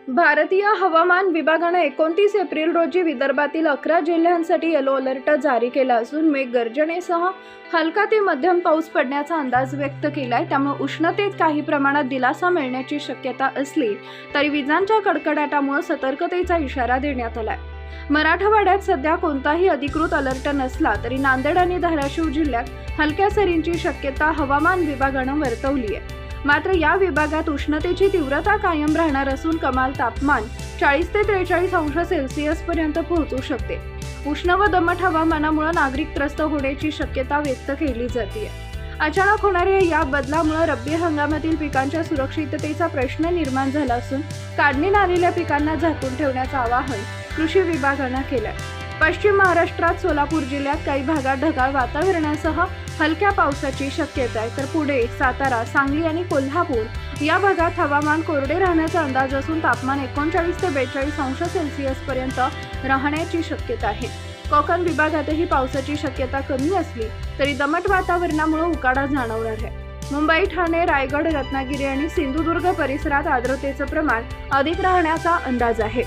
भारतीय हवामान विभागाने 29 एप्रिल रोजी विदर्भातील 11 जिल्ह्यांसाठी येलो अलर्ट जारी केला असून मेघगर्जनेसह हलका ते मध्यम पाऊस पडण्याचा अंदाज व्यक्त केलाय। त्यामुळे उष्णतेत काही प्रमाणात दिलासा मिळण्याची शक्यता असली तरी विजांच्या कडकडाटामुळे सतर्कतेचा इशारा देण्यात आलाय। मराठवाड्यात सध्या कोणताही अधिकृत अलर्ट नसला तरी नांदेड आणि धाराशिव जिल्ह्यात हलक्या सरींची शक्यता हवामान विभागाने वर्तवली आहे। मात्र या विभागात उष्णतेची तीव्रता कायम राहणार असून कमाल तापमान 40 ते 43 अंश सेल्सिअस पर्यंत पोहोचू शकते। उष्ण व दमट हवामानामुळे नागरिक त्रस्त होण्याची शक्यता व्यक्त केली जाते। अचानक होणाऱ्या या बदलामुळे रब्बी हंगामातील पिकांच्या सुरक्षिततेचा प्रश्न निर्माण झाला असून काढणीला आलेल्या पिकांना झाकून ठेवण्याचं आवाहन कृषी विभागाने केलं आहे। पश्चिम महाराष्ट्रात सोलापूर जिल्ह्यात काही भागात ढगाळ वातावरणासह हलक्या पावसाची शक्यता आहे, तर पुणे, सातारा, सांगली आणि कोल्हापूर या भागात हवामान कोरडे राहण्याचा अंदाज असून तापमान 39 ते 42 अंश सेल्सिअस पर्यंत राहण्याची शक्यता आहे। कोकण विभागातही पावसाची शक्यता कमी असली तरी दमट वातावरणामुळे उकाडा जाणवणार आहे। मुंबई, ठाणे, रायगड, रत्नागिरी आणि सिंधुदुर्ग परिसरात आर्द्रतेचं प्रमाण अधिक राहण्याचा अंदाज आहे।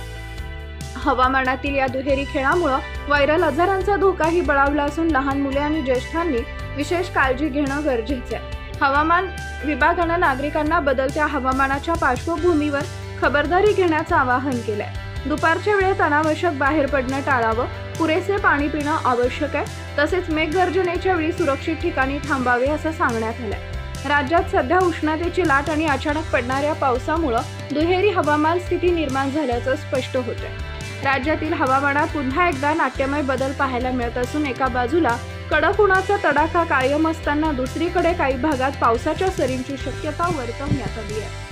हवामानातील या दुहेरी खेळामुळे व्हायरल आजारांचा धोकाही बळावला असून लहान मुले आणि ज्येष्ठांनी विशेष काळजी घेणं गरजेचं आहे। हवामान विभागाने नागरिकांना बदलत्या हवामानाच्या पार्श्वभूमीवर खबरदारी घेण्याचं आवाहन केलंय। दुपारच्या वेळेत अनावश्यक बाहेर पडणं टाळावं, पुरेसे पाणी पिणं आवश्यक आहे, तसेच मेघगर्जनेच्या वेळी सुरक्षित ठिकाणी थांबावे असं सांगण्यात आलंय। राज्यात सध्या उष्णतेची लाट आणि अचानक पडणाऱ्या पावसामुळे दुहेरी हवामान स्थिती निर्माण झाल्याचं स्पष्ट होतंय। राज्यातील हवामानात पुन्हा एकदा नाट्यमय बदल पाहायला मिळत असून एका बाजूला कडक उन्हाचा तडाखा कायम असताना दुसरीकडे काही भागात पावसाच्या सरींची शक्यता वर्तवण्यात आली आहे।